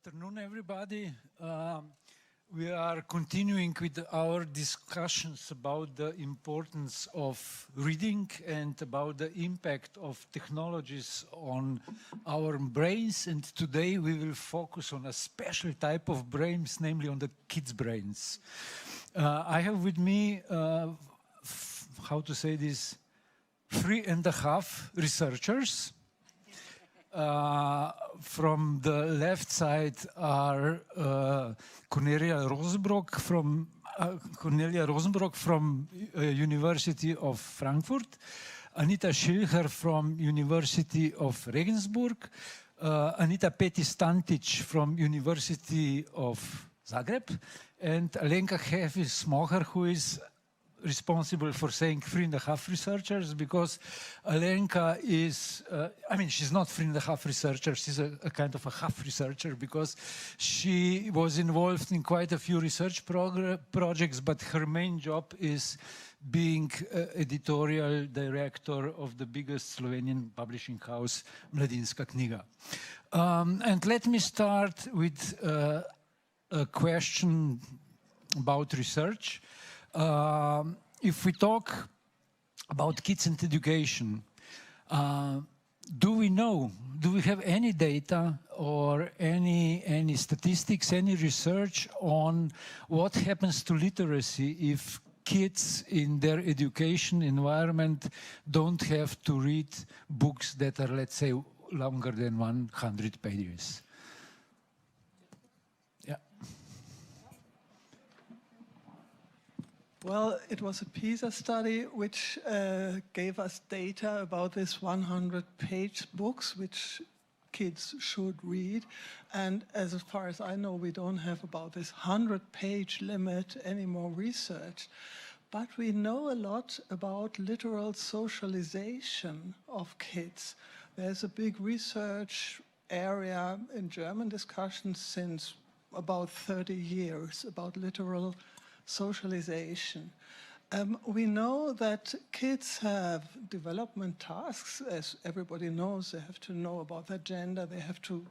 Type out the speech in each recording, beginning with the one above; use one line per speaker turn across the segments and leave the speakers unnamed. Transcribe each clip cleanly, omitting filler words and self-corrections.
Afternoon, everybody. We are continuing with our discussions about the importance of reading and about the impact of technologies on our brains. And today we will focus on a special type of brains, namely on the kids' brains. I have with me, how to say this, 3.5 researchers. From the left side are Cornelia Rosenbrock from University of Frankfurt, Anita Schilcher from University of Regensburg, Anita Petistantic from University of Zagreb, and Alenka Hefi-Smocher, who is responsible for saying 3.5 researchers, because Alenka is, she's not 3.5 researchers, she's a kind of a half researcher, because she was involved in quite a few research projects, but her main job is being editorial director of the biggest Slovenian publishing house, Mladinska knjiga. And let me start with a question about research. If we talk about kids and education, do we have any data or any statistics, any research on what happens to literacy if kids in their education environment don't have to read books that are, let's say, longer than 100 pages?
Well, it was a PISA study which gave us data about this 100-page books which kids should read. And as far as I know, we don't have about this 100-page limit any more research. But we know a lot about literal socialization of kids. There's a big research area in German discussions since about 30 years about literal socialization. We know that kids have development tasks, as everybody knows. They have to know about their gender, they have to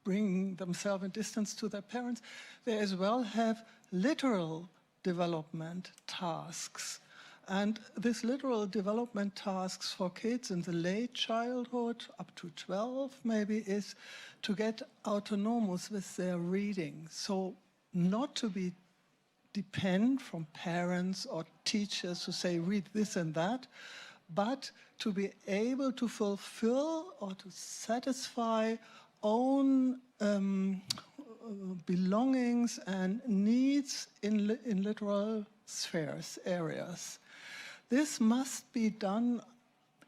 bring themselves in distance to their parents. They as well have literal development tasks. And this literal development tasks for kids in the late childhood, up to 12 maybe, is to get autonomous with their reading. So not to be depend from parents or teachers who say read this and that, but to be able to fulfill or to satisfy own belongings and needs in literal spheres, areas. This must be done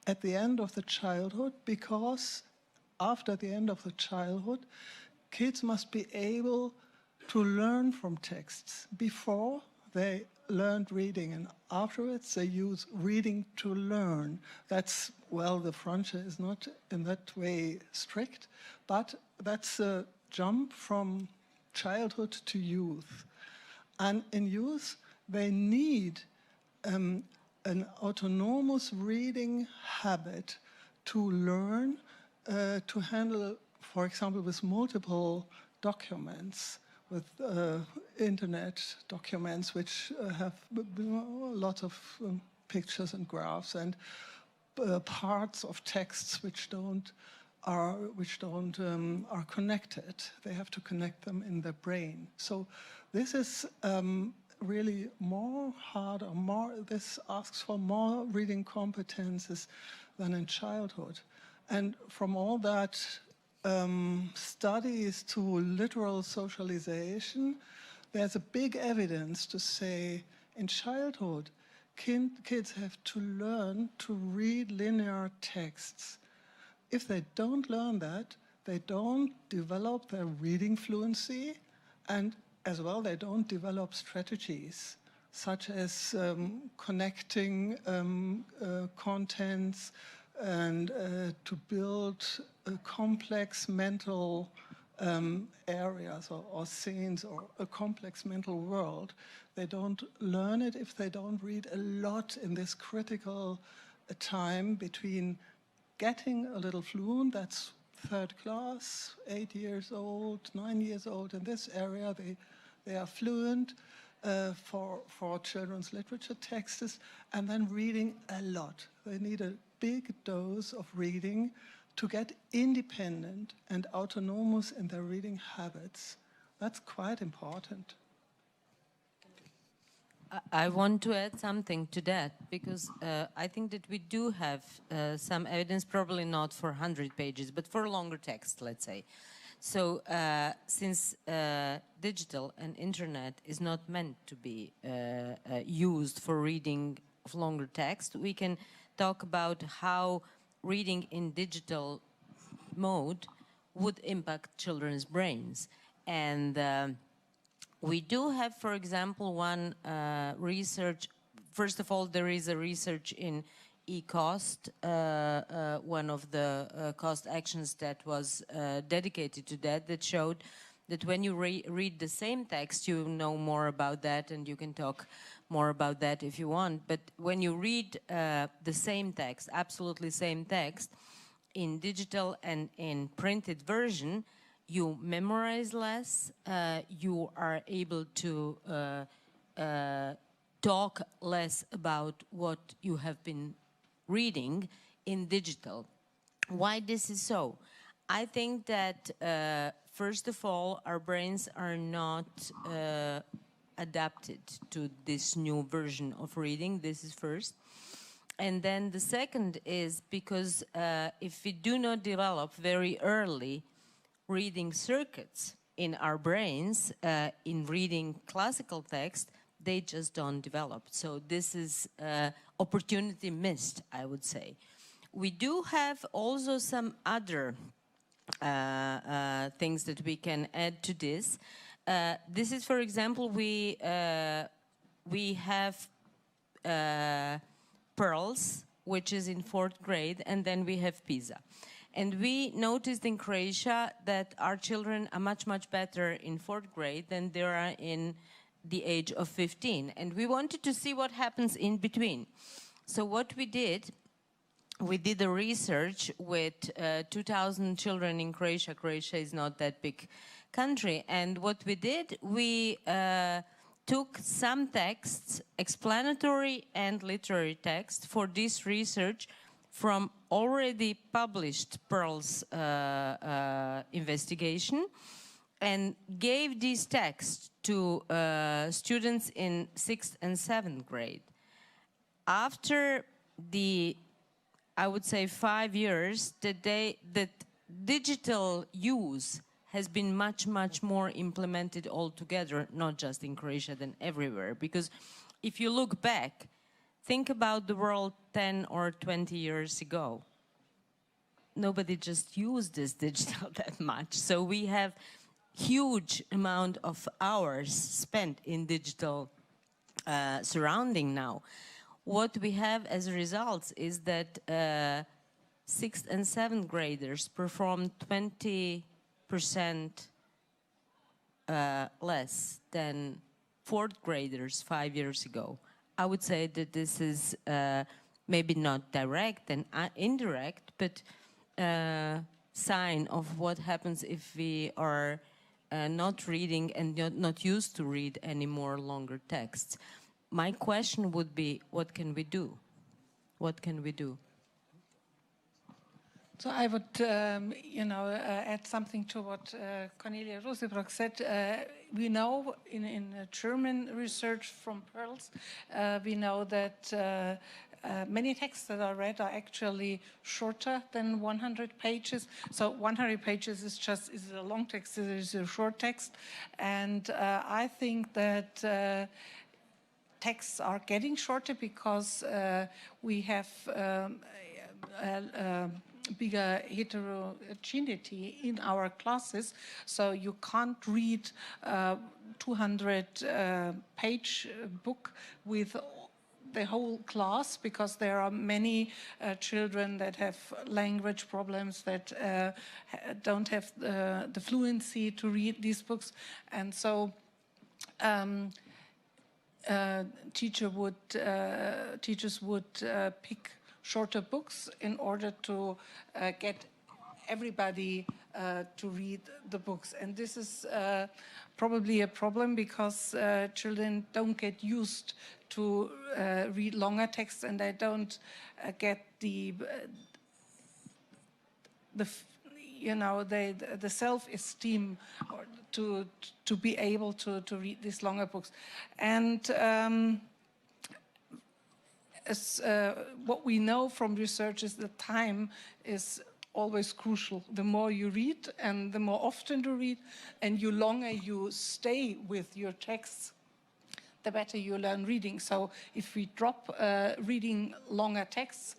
at the end of the childhood, because after the end of the childhood, kids must be able to learn from texts. Before, they learned reading, and afterwards they use reading to learn. That's, well, the frontier is not in that way strict, but that's a jump from childhood to youth. And in youth, they need an autonomous reading habit to learn, to handle, for example, with multiple documents, with internet documents which have a lot of pictures and graphs and parts of texts which are connected. They have to connect them in their brain. So this is really this asks for more reading competences than in childhood. And from all that studies to literal socialization, there's a big evidence to say in childhood, kids have to learn to read linear texts. If they don't learn that, they don't develop their reading fluency, and as well they don't develop strategies such as connecting contents, and to build complex mental areas or scenes or a complex mental world. They don't learn it if they don't read a lot in this critical time between getting a little fluent, that's third class, 8 years old, 9 years old. In this area, they are fluent for children's literature texts, and then reading a lot. They need a big dose of reading to get independent and autonomous in their reading habits. That's quite important.
I want to add something to that, because I think that we do have some evidence, probably not for 100 pages, but for longer text, let's say. So since digital and internet is not meant to be used for reading of longer text, we can talk about how reading in digital mode would impact children's brains. And we do have, for example, one research. First of all, there is a research in eCost, one of the cost actions that was dedicated to that, that showed that when you read the same text, you know more about that, and you can talk more about that if you want. But when you read the same text, absolutely same text, in digital and in printed version, you memorize less, you are able to talk less about what you have been reading in digital. Why this is so? I think that, first of all, our brains are not adapted to this new version of reading. This is first. And then the second is because if we do not develop very early reading circuits in our brains, in reading classical text, they just don't develop. So this is opportunity missed, I would say. We do have also some other things that we can add to this. This is, for example, we have Pearls, which is in 4th grade, and then we have PISA. And we noticed in Croatia that our children are much, much better in 4th grade than they are in the age of 15. And we wanted to see what happens in between. So what we did a research with 2,000 children in Croatia. Croatia is not that big country. And what we did, we took some texts, explanatory and literary text, for this research from already published Pearls investigation, and gave these texts to students in 6th and 7th grade. After the, I would say, 5 years, that digital use has been much, much more implemented altogether, not just in Croatia, than everywhere. Because if you look back, think about the world 10 or 20 years ago. Nobody just used this digital that much. So we have huge amount of hours spent in digital surrounding now. What we have as a result is that 6th and 7th graders perform 20% less than 4th graders 5 years ago. I would say that this is maybe not direct and indirect, but sign of what happens if we are not reading and not used to read any more longer texts. My question would be, what can we do? What can we do?
So I would, add something to what Cornelia Rosebrock said. We know in German research from Pearls, we know that many texts that are read are actually shorter than 100 pages. So 100 pages is a long text, it is a short text. And I think that texts are getting shorter because we have bigger heterogeneity in our classes, so you can't read 200-page book with the whole class, because there are many children that have language problems, that don't have the fluency to read these books, and so teachers would pick shorter books in order to get everybody to read the books. And this is probably a problem because children don't get used to read longer texts, and they don't get the self-esteem to be able to read these longer books. And what we know from research is that time is always crucial. The more you read and the more often you read and the longer you stay with your texts, the better you learn reading. So if we drop reading longer texts,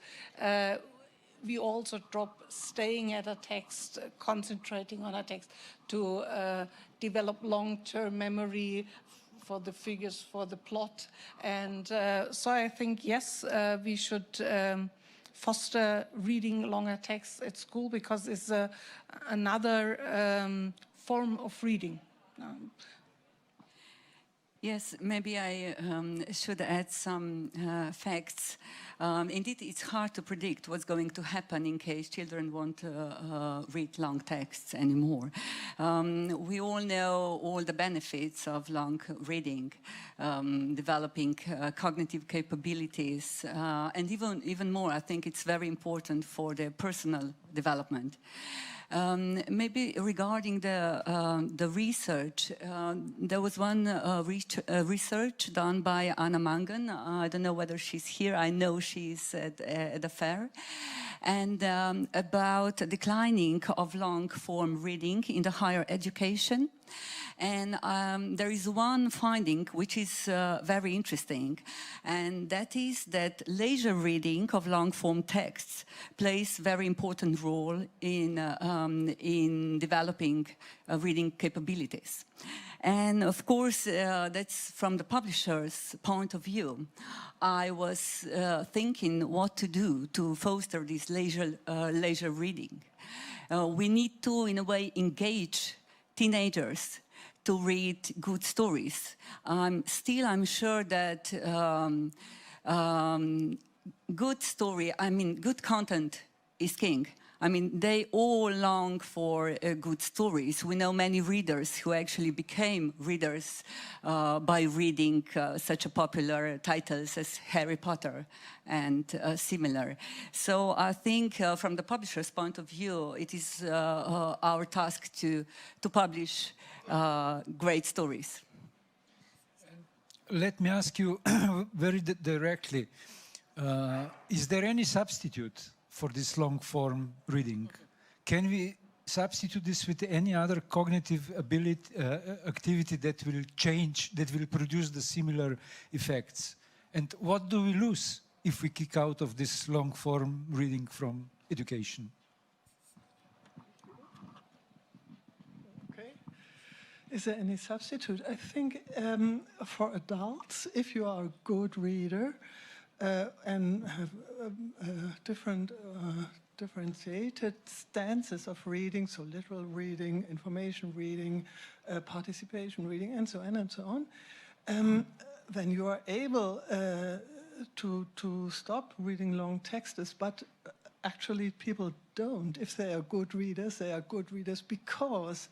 we also drop staying at a text, concentrating on a text to develop long-term memory for the figures, for the plot. And so I think, yes, we should foster reading longer texts at school because it's another form of reading.
Yes, maybe I should add some facts. Indeed, it's hard to predict what's going to happen in case children won't read long texts anymore. We all know all the benefits of long reading, developing cognitive capabilities, and even more, I think it's very important for their personal development. Maybe regarding the research, there was one research done by Anna Mangan. I don't know whether she's here. I know she's at the fair. And about declining of long-form reading in the higher education. And there is one finding which is very interesting, and that is that leisure reading of long-form texts plays a very important role in developing reading capabilities. And of course, that's from the publisher's point of view. I was thinking what to do to foster this leisure reading. We need to, in a way, engage teenagers to read good stories. I'm sure that good content is king. I mean, they all long for good stories. We know many readers who actually became readers by reading such a popular titles as Harry Potter and similar. So I think from the publisher's point of view, it is our task to publish great stories.
Let me ask you very directly, is there any substitute for this long-form reading? Can we substitute this with any other cognitive ability, activity that will change, that will produce the similar effects? And what do we lose if we kick out of this long-form reading from education?
Okay. Is there any substitute? I think for adults, if you are a good reader, and have differentiated stances of reading, so literal reading, information reading, participation reading, and so on, then you are able to stop reading long texts, but actually people don't. If they are good readers, they are good readers because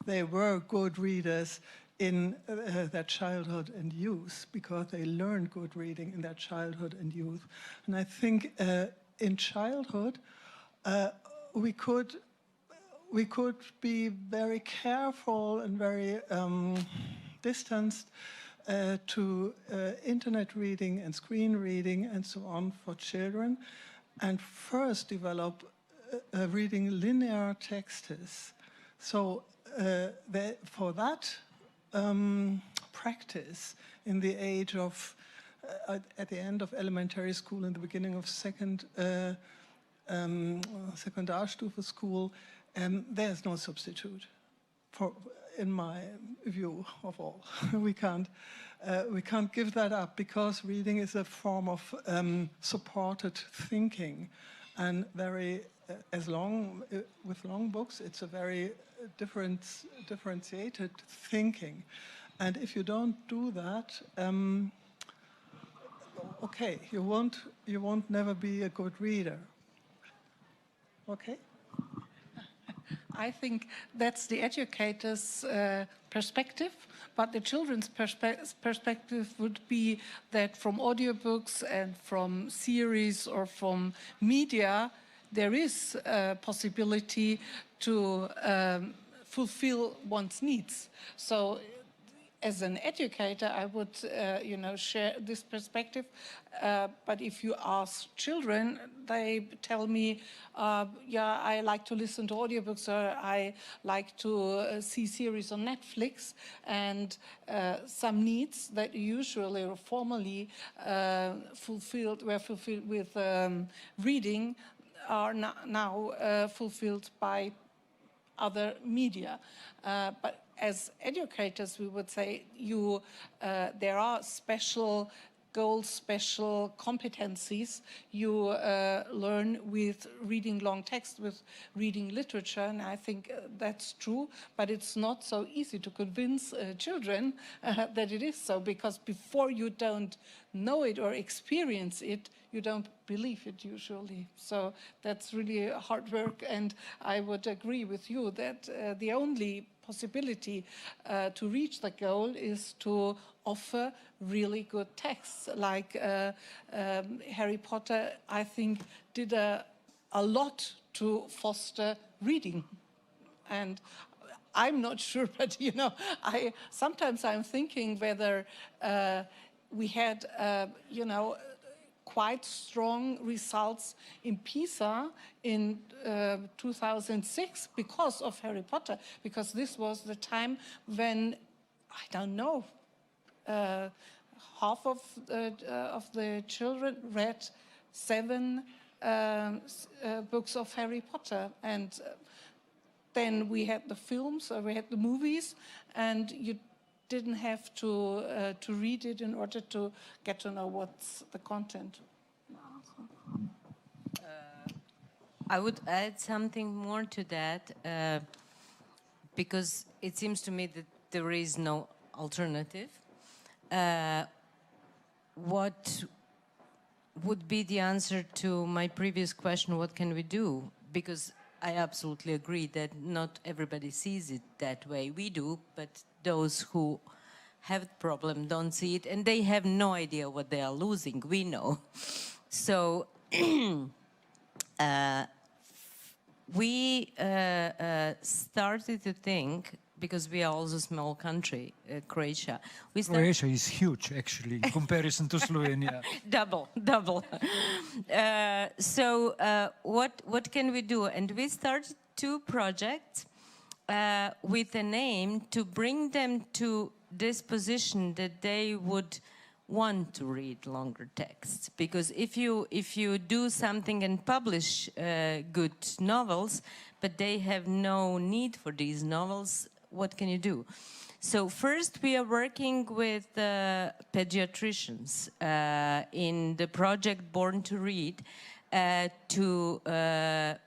they were good readers in their childhood and youth, because they learned good reading in their childhood and youth. And I think in childhood, we could be very careful and very distanced to internet reading and screen reading and so on for children, and first develop reading linear texts. So for that practice in the age of, at the end of elementary school and the beginning of Sekundarstufe school, there's no substitute for, in my view of all. we can't give that up, because reading is a form of supported thinking, and with long books, it's a very differentiated thinking. And if you don't do that, okay, you won't never be a good reader. Okay?
I think that's the educator's perspective, but the children's perspective would be that from audiobooks and from series or from media, there is a possibility to fulfill one's needs. So as an educator, I would, share this perspective. But if you ask children, they tell me, yeah, I like to listen to audiobooks, or I like to see series on Netflix. And some needs that usually or formerly were fulfilled with reading are now fulfilled by other media. But as educators, we would say there are special goals, special competencies you learn with reading long text, with reading literature, and I think that's true, but it's not so easy to convince children that it is so, because before you don't know it or experience it, you don't believe it usually. So that's really hard work, and I would agree with you that the only possibility to reach the goal is to offer really good texts. Like Harry Potter, I think, did a lot to foster reading. And I'm not sure, but sometimes I'm thinking whether we had, quite strong results in PISA in 2006 because of Harry Potter, because this was the time when, I don't know, half of the children read 7 books of Harry Potter, and then we had the films, or we had the movies, and you didn't have to read it in order to get to know what's the content.
I would add something more to that, because it seems to me that there is no alternative. What would be the answer to my previous question, what can we do? Because I absolutely agree that not everybody sees it that way. We do, but those who have the problem don't see it, and they have no idea what they are losing. We know. So we started to think, because we are also a small country, Croatia.
Croatia is huge, actually, in comparison to Slovenia.
Double. So what can we do? And we started 2 projects with an aim to bring them to this position that they would want to read longer texts. Because if you do something and publish good novels, but they have no need for these novels, what can you do? So first we are working with pediatricians in the project Born to Read, to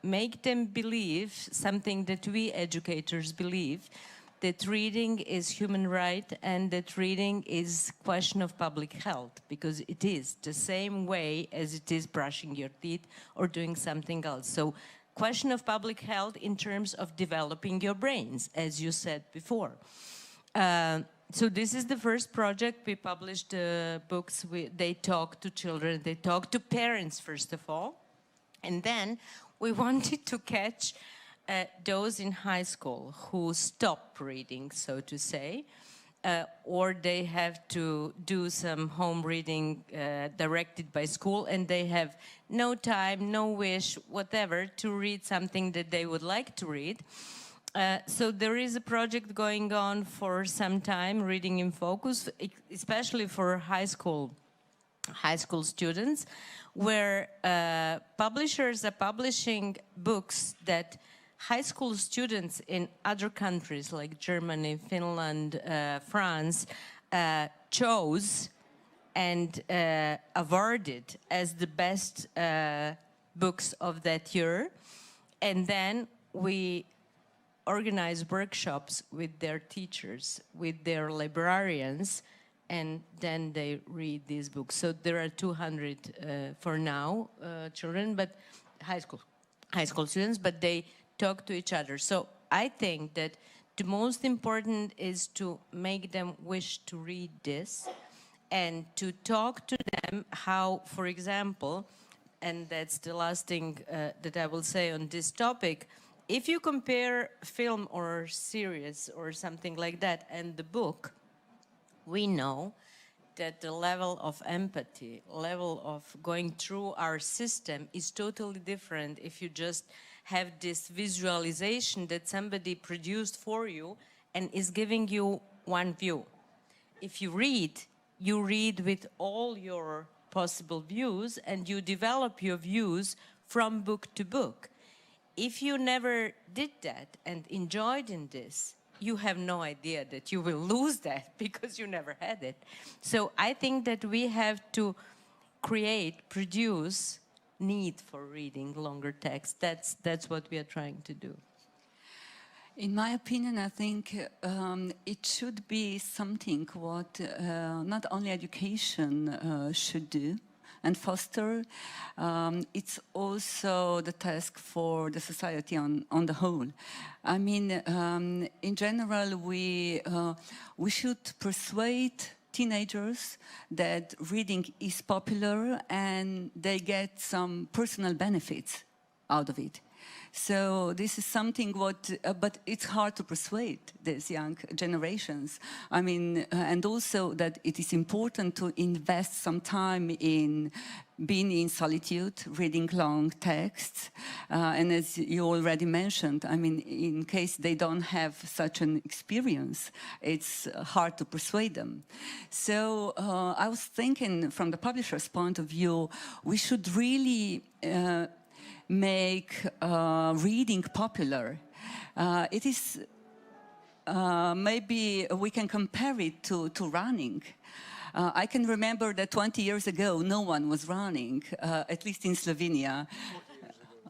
make them believe something that we educators believe, that reading is human right and that reading is question of public health, because it is the same way as it is brushing your teeth or doing something else. So question of public health in terms of developing your brains, as you said before. So this is the first project. We published books. They talk to children. They talk to parents, first of all. And then we wanted to catch those in high school who stop reading, so to say, or they have to do some home reading directed by school, and they have no time, no wish, whatever, to read something that they would like to read. So there is a project going on for some time, Reading in Focus, especially for high school students, where publishers are publishing books that high school students in other countries like Germany, Finland, France chose and awarded as the best books of that year. And then we organize workshops with their teachers, with their librarians, and then they read these books. So there are 200 for now children, but high school students, but they talk to each other. So I think that the most important is to make them wish to read this and to talk to them how, for example, and that's the last thing that I will say on this topic, if you compare film or series or something like that and the book, we know that the level of empathy, level of going through our system is totally different if you just have this visualization that somebody produced for you and is giving you one view. If you read with all your possible views and you develop your views from book to book. If you never did that and enjoyed in this, you have no idea that you will lose that because you never had it. So I think that we have to produce need for reading longer text. That's what we are trying to do.
In my opinion, I think it should be something what not only education should do and foster, it's also the task for the society on the whole. I mean, in general, we should persuade teenagers that reading is popular and they get some personal benefits out of it. So this is something but it's hard to persuade these young generations. I mean, and also that it is important to invest some time in being in solitude, reading long texts. And as you already mentioned, I mean, in case they don't have such an experience, it's hard to persuade them. So I was thinking from the publisher's point of view, we should really make reading popular. It is maybe we can compare it to running. I can remember that 20 years ago no one was running, at least in Slovenia.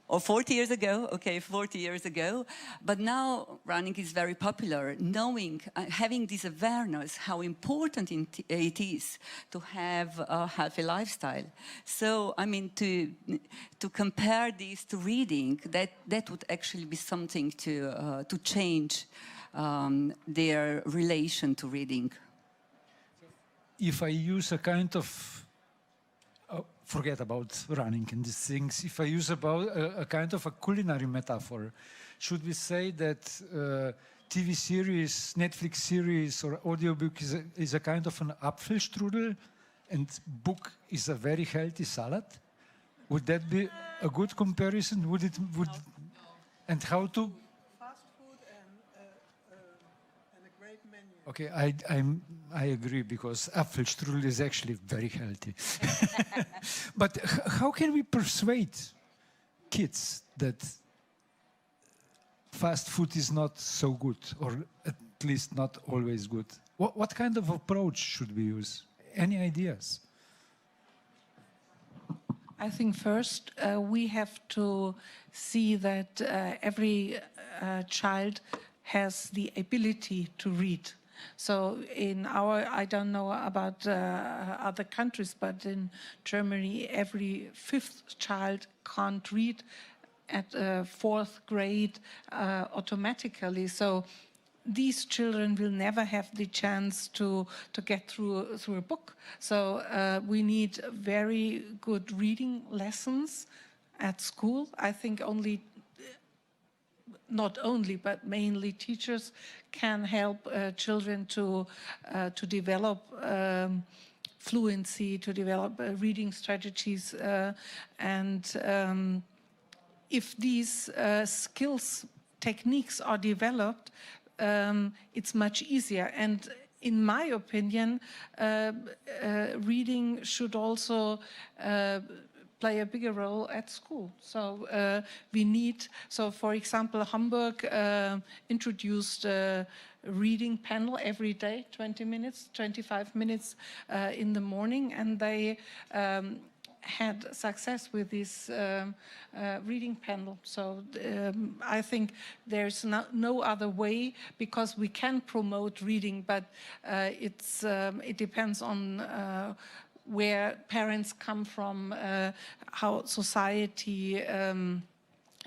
Or 40 years ago, okay, 40 years ago. But now running is very popular, knowing, having this awareness how important it is to have a healthy lifestyle. So, I mean, to compare this to reading, that would actually be something to change their relation to reading.
If I use a kind of forget about running and these things. If I use a kind of a culinary metaphor, should we say that TV series, Netflix series or audiobook is a kind of an Apfelstrudel and book is a very healthy salad? Would that be a good comparison? And how to?
Fast food and a great menu.
Okay, I agree because Apfelstrudel is actually very healthy. But how can we persuade kids that fast food is not so good, or at least not always good? What kind of approach should we use? Any ideas?
I think first we have to see that every child has the ability to read. So in I don't know about other countries, but in Germany, every fifth child can't read at fourth grade automatically. So these children will never have the chance to get through a book. So we need very good reading lessons at school. I think not only, but mainly teachers can help children to develop fluency, to develop reading strategies. And if these skills, techniques are developed, it's much easier. And in my opinion, reading should also play a bigger role at school. So for example, Hamburg introduced a reading panel every day, 20 minutes, 25 minutes in the morning, and they had success with this reading panel. So I think there's no other way, because we can promote reading, but it depends on where parents come from, how society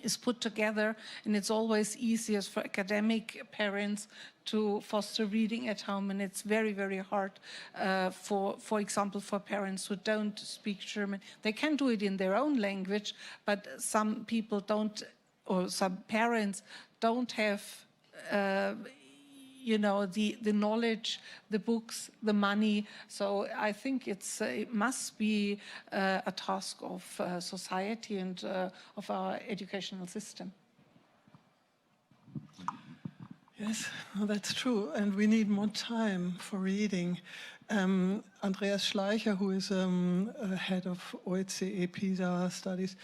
is put together, and it's always easiest for academic parents to foster reading at home, and it's very, very hard for example, for parents who don't speak German. They can do it in their own language, but some people don't, or some parents don't have you know, the knowledge, the books, the money. So I think it must be a task of society and of our educational system.
Yes, well, that's true, and we need more time for reading. Andreas Schleicher, who is head of OECE PISA studies,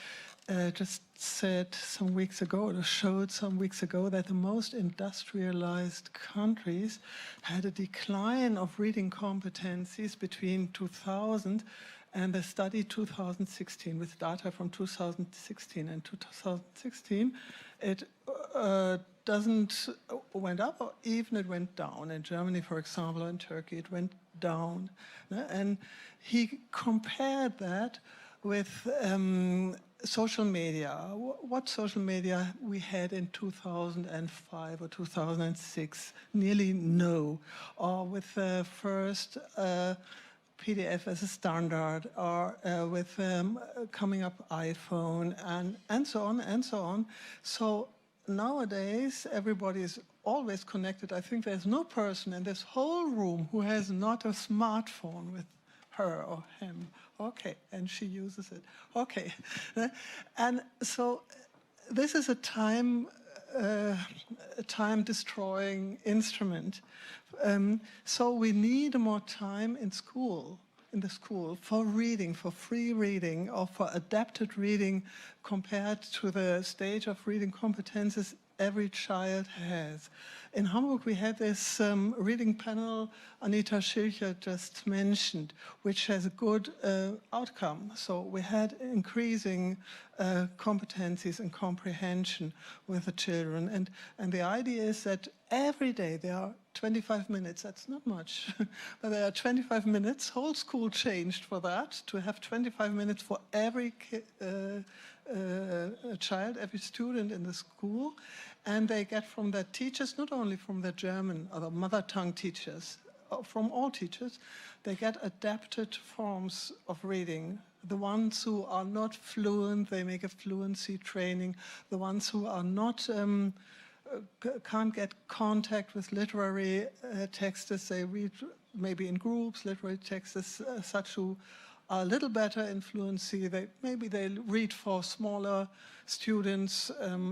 just said some weeks ago, or showed some weeks ago, that the most industrialized countries had a decline of reading competencies between 2000 and the study 2016, with data from 2016 and 2016, it went up, or even it went down. In Germany, for example, or in Turkey, it went down. And he compared that with social media. What social media we had in 2005 or 2006? Nearly no. Or with the first PDF as a standard, or with coming up iPhone, and so on and so on. So nowadays, everybody is always connected. I think there's no person in this whole room who has not a smartphone with her or him. Okay, and she uses it. Okay. And so this is a time-destroying instrument. So we need more time in the school, for reading, for free reading, or for adapted reading compared to the stage of reading competences every child has. In Hamburg, we had this reading panel Anita Schilcher just mentioned, which has a good outcome. So we had increasing competencies and comprehension with the children. And the idea is that every day there are 25 minutes, that's not much, but there are 25 minutes, whole school changed for that, to have 25 minutes for every child, every student in the school. And they get from their teachers, not only from their German or the mother tongue teachers, from all teachers, they get adapted forms of reading. The ones who are not fluent, they make a fluency training. The ones who are not, can't get contact with literary texts, they read maybe in groups, literary texts, such who are a little better in fluency. Maybe they read for smaller students,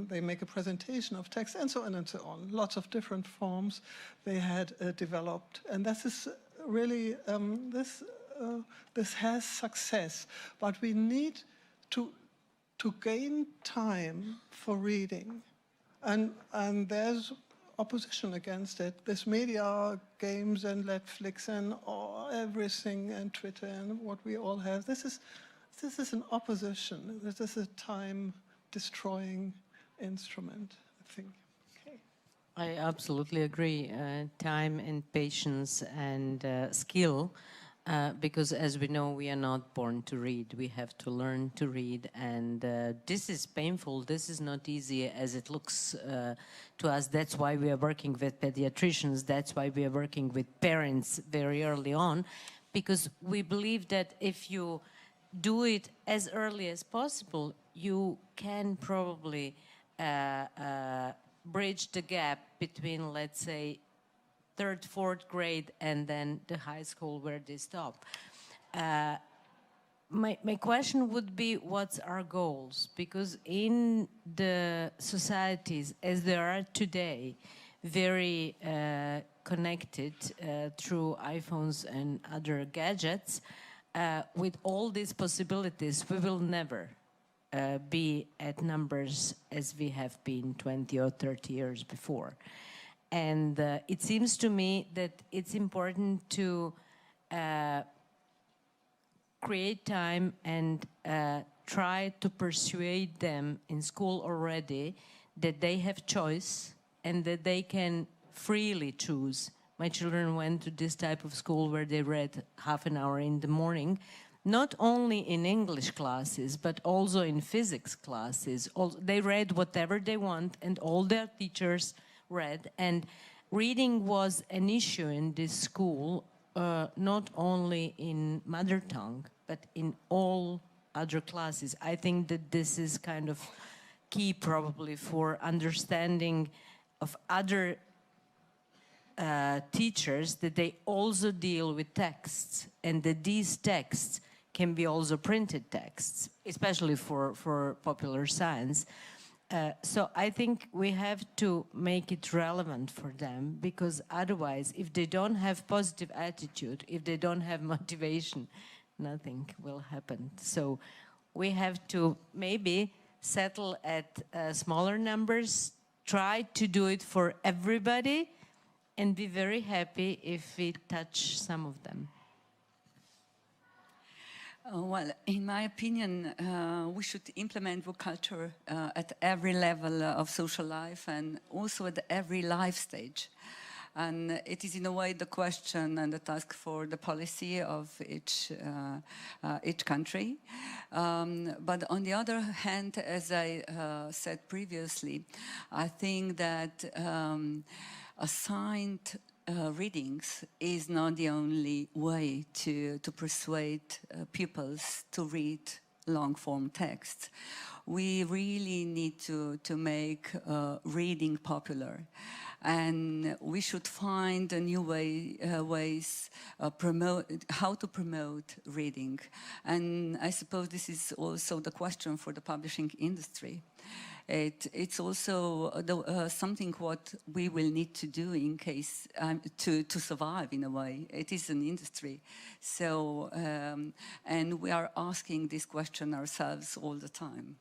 they make a presentation of text, and so on and so on. Lots of different forms they had developed. And this is really, this has success. But we need to gain time for reading. And there's opposition against it. This media, games and Netflix and everything, and Twitter and what we all have. This is an opposition. This is a time-destroying instrument, I think. Okay.
I absolutely agree. Time and patience and skill, because as we know, we are not born to read. We have to learn to read, and this is painful. This is not easy as it looks to us. That's why we are working with pediatricians. That's why we are working with parents very early on, because we believe that if you do it as early as possible, you can probably bridge the gap between, let's say, third, fourth grade, and then the high school where they stop. My question would be, what's our goals? Because in the societies as they are today, very connected through iPhones and other gadgets, with all these possibilities, we will never be at numbers as we have been 20 or 30 years before. And it seems to me that it's important to create time and try to persuade them in school already that they have choice and that they can freely choose. My children went to this type of school where they read half an hour in the morning, not only in English classes, but also in physics classes. They read whatever they want, and all their teachers read. And reading was an issue in this school, not only in mother tongue, but in all other classes. I think that this is kind of key probably for understanding of other teachers, that they also deal with texts, and that these texts can be also printed texts, especially for popular science. So I think we have to make it relevant for them, because otherwise, if they don't have positive attitude, if they don't have motivation, nothing will happen. So we have to maybe settle at smaller numbers, try to do it for everybody, and be very happy if we touch some of them.
Well, in my opinion, we should implement book culture at every level of social life and also at every life stage. And it is in a way the question and the task for the policy of each country. But on the other hand, as I said previously, I think that assigned readings is not the only way to persuade pupils to read long-form texts. We really need to make reading popular. And we should find a new ways how to promote reading. And I suppose this is also the question for the publishing industry. It's also something what we will need to do in case to survive in a way. It is an industry, so and we are asking this question ourselves all the time.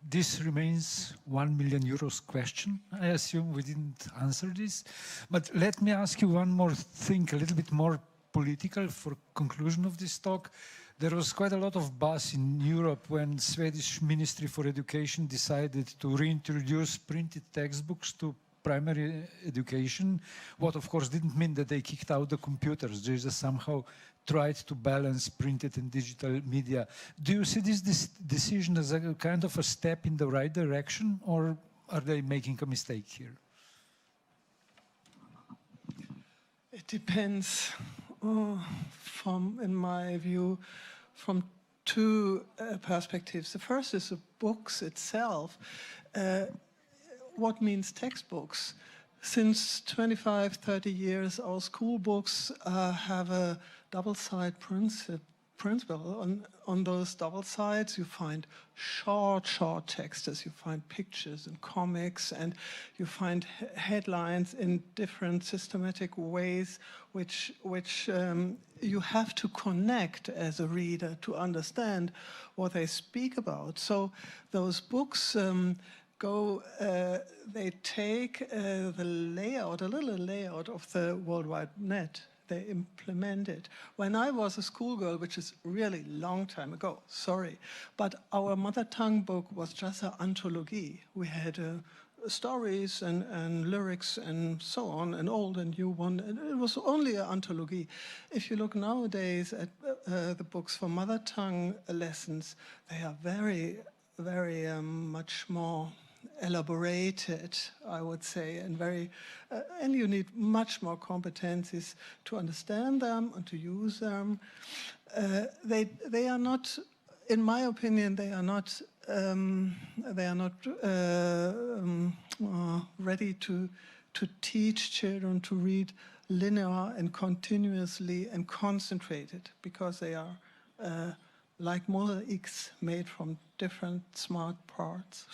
This remains €1 million question. I assume we didn't answer this, but let me ask you one more thing, a little bit more political for conclusion of this talk. There was quite a lot of buzz in Europe when Swedish Ministry for Education decided to reintroduce printed textbooks to primary education, what of course didn't mean that they kicked out the computers. They just somehow tried to balance printed and digital media. Do you see this decision as a kind of a step in the right direction, or are they making a mistake here?
It depends, in my view, from two perspectives. The first is the books itself. What means textbooks? Since 25, 30 years, our school books have a double-side principle. On those double sides, you find short texts, you find pictures and comics, and you find headlines in different systematic ways, which you have to connect as a reader to understand what they speak about. So those books they take the layout, a little layout of the World Wide Net. They implement it. When I was a schoolgirl, which is really long time ago, sorry, but our mother tongue book was just an anthology. We had stories and lyrics and so on, an old and new one, and it was only an anthology. If you look nowadays at the books for mother tongue lessons, they are very, very much more elaborated, I would say, and and you need much more competencies to understand them and to use them. They are not, in my opinion, they are not ready to teach children to read linear and continuously and concentrated, because they are like mosaics made from different small parts.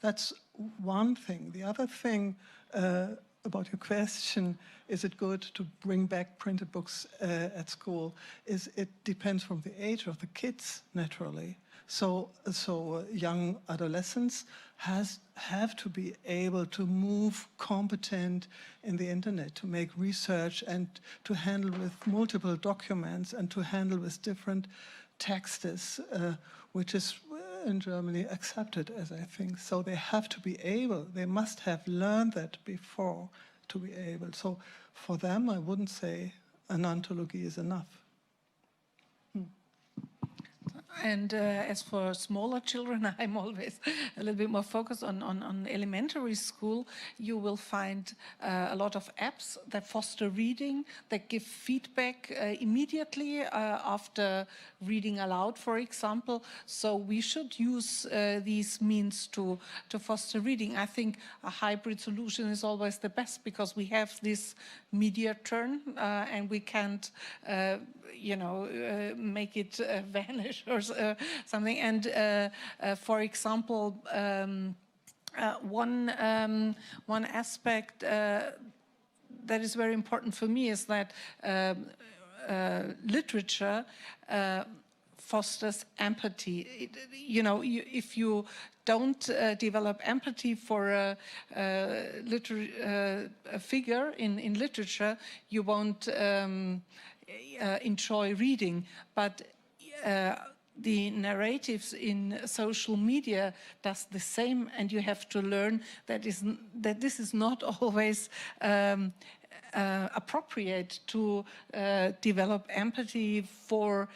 That's one thing. The other thing about your question, is it good to bring back printed books at school, is it depends from the age of the kids, naturally. So young adolescents have to be able to move competent in the internet, to make research and to handle with multiple documents and to handle with different texts, which is in Germany accepted, as I think. So they have to be able, they must have learned that before to be able. So for them, I wouldn't say an anthology is enough.
And as for smaller children, I'm always a little bit more focused on elementary school. You will find a lot of apps that foster reading, that give feedback immediately after reading aloud, for example. So we should use these means to foster reading. I think a hybrid solution is always the best because we have this media turn and we can't make it vanish or something. And for example, one aspect that is very important for me is that literature fosters empathy. If you don't develop empathy for a figure in literature, you won't enjoy reading. But the narratives in social media does the same, and you have to learn that this is not always appropriate to develop empathy for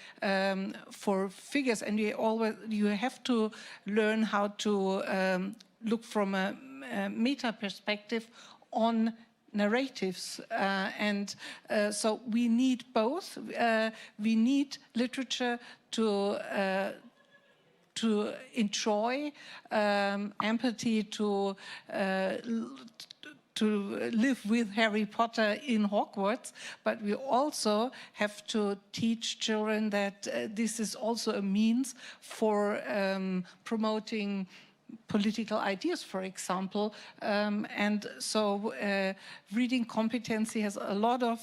figures, and you have to learn how to look from a meta perspective on narratives, and so we need both. We need literature to enjoy empathy, to live with Harry Potter in Hogwarts, but we also have to teach children that this is also a means for promoting political ideas, for example. And so reading competency has a lot of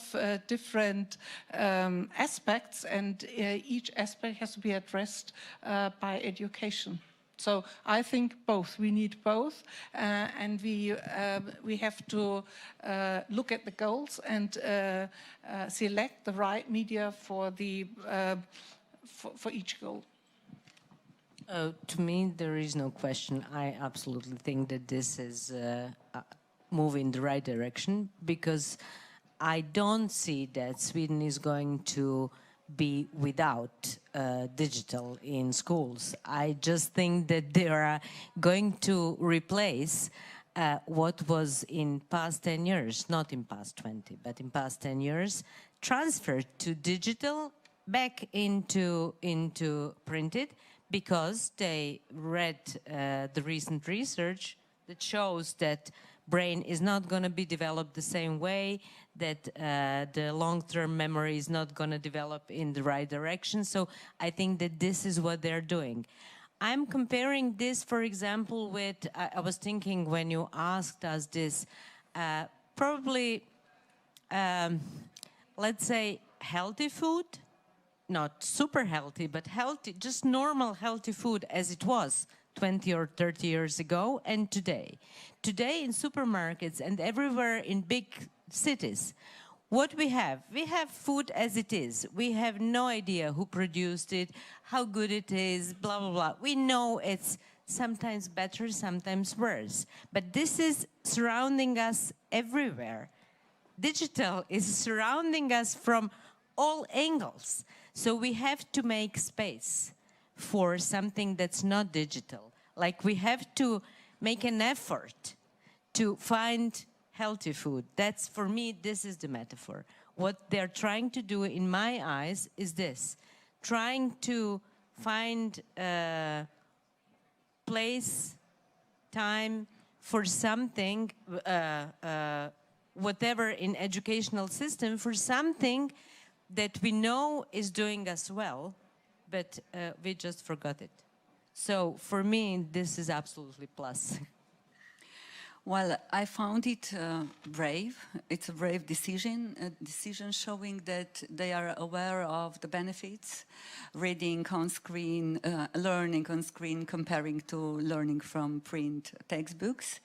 different aspects, and each aspect has to be addressed by education. So I think both. We need both, and we have to look at the goals and select the right media for each goal.
To me, there is no question. I absolutely think that this is a move in the right direction, because I don't see that Sweden is going to be without digital in schools. I just think that they are going to replace what was in past 10 years, not in past 20, but in past 10 years, transferred to digital, back into printed, because they read the recent research that shows that brain is not going to be developed the same way, that the long-term memory is not going to develop in the right direction. So I think that this is what they're doing. I'm comparing this, for example, with, I was thinking when you asked us this, probably, let's say, healthy food, not super healthy, but healthy, just normal healthy food as it was 20 or 30 years ago, and today. Today in supermarkets and everywhere in big cities, what we have food as it is. We have no idea who produced it, how good it is, blah, blah, blah. We know it's sometimes better, sometimes worse. But this is surrounding us everywhere. Digital is surrounding us from all angles. So we have to make space for something that's not digital. Like we have to make an effort to find healthy food. That's, for me, this is the metaphor. What they're trying to do, in my eyes, is this. Trying to find place, time for something, whatever in educational system, for something that we know is doing us well, but we just forgot it. So for me, this is absolutely plus.
Well, I found it brave. It's a brave decision, a decision showing that they are aware of the benefits, reading on screen, learning on screen, comparing to learning from print textbooks.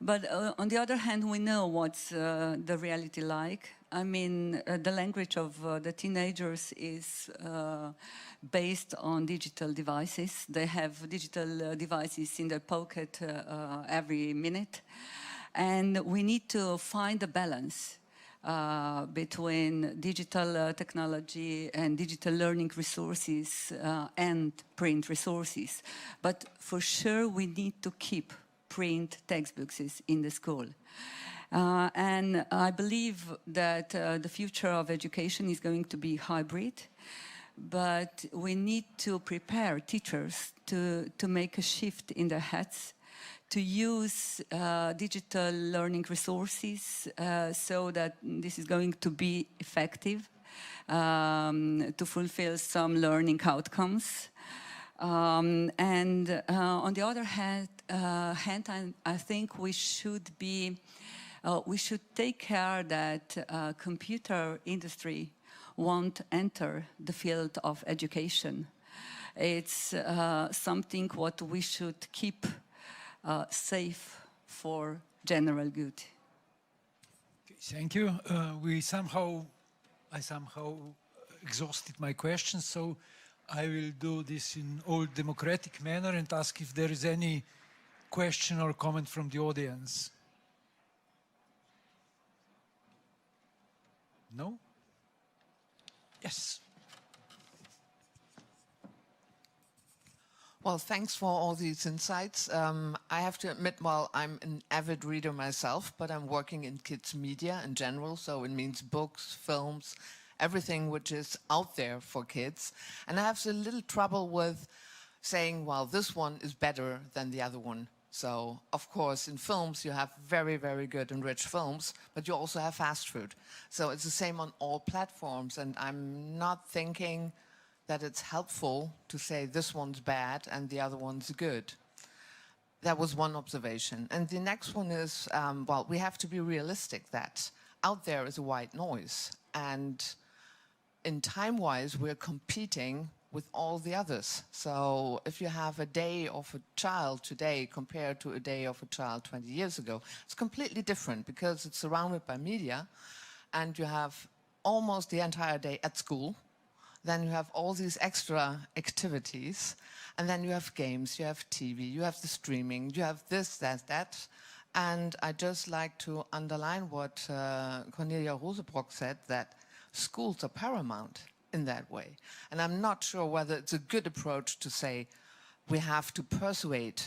But on the other hand, we know what's the reality like. I mean, the language of the teenagers is based on digital devices. They have digital devices in their pocket every minute. And we need to find a balance. between digital technology and digital learning resources and print resources. But for sure, we need to keep print textbooks in the school. And I believe that the future of education is going to be hybrid, but we need to prepare teachers to make a shift in their heads, to use digital learning resources so that this is going to be effective, to fulfill some learning outcomes. And on the other hand, I think we should take care that computer industry won't enter the field of education. It's something what we should keep safe for general good.
Okay, thank you. I somehow exhausted my questions, so I will do this in all democratic manner and ask if there is any question or comment from the audience. No? Yes.
Well, thanks for all these insights. I have to admit, well, I'm an avid reader myself, but I'm working in kids media in general, so it means books, films, everything which is out there for kids. And I have a little trouble with saying, well, this one is better than the other one. So, of course, in films, you have very, very good and rich films, but you also have fast food. So it's the same on all platforms, and I'm not thinking that it's helpful to say this one's bad and the other one's good. That was one observation. And the next one is, well, we have to be realistic that out there is a white noise. And in time-wise, we're competing with all the others. So if you have a day of a child today compared to a day of a child 20 years ago, it's completely different because it's surrounded by media and you have almost the entire day at school. Then you have all these extra activities, and then you have games, you have TV, you have the streaming, you have this, that. And I just like to underline what Cornelia Rosebrock said, that schools are paramount in that way. And I'm not sure whether it's a good approach to say we have to persuade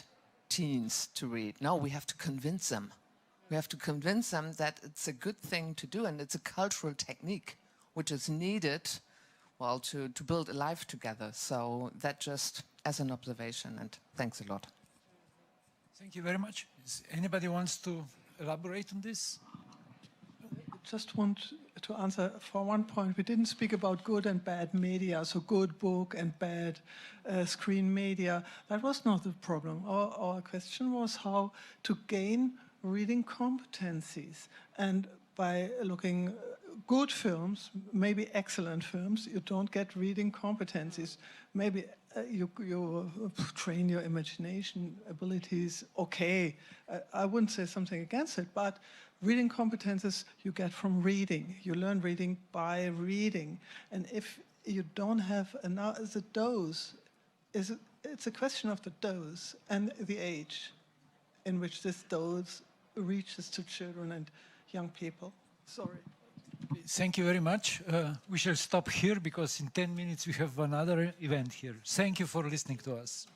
teens to read. No, we have to convince them. We have to convince them that it's a good thing to do, and it's a cultural technique which is needed, well, to build a life together. So that just as an observation, and thanks a lot.
Thank you very much. Anybody wants to elaborate on this?
Just want to answer for one point. We didn't speak about good and bad media, so good book and bad screen media. That was not the problem. Our question was how to gain reading competencies. And by looking good films, maybe excellent films, you don't get reading competencies. Maybe you train your imagination abilities, okay. I wouldn't say something against it, but reading competences you get from reading. You learn reading by reading. And if you don't have the dose, it's a question of the dose and the age in which this dose reaches to children and young people. Sorry.
Thank you very much. We shall stop here because in 10 minutes we have another event here. Thank you for listening to us.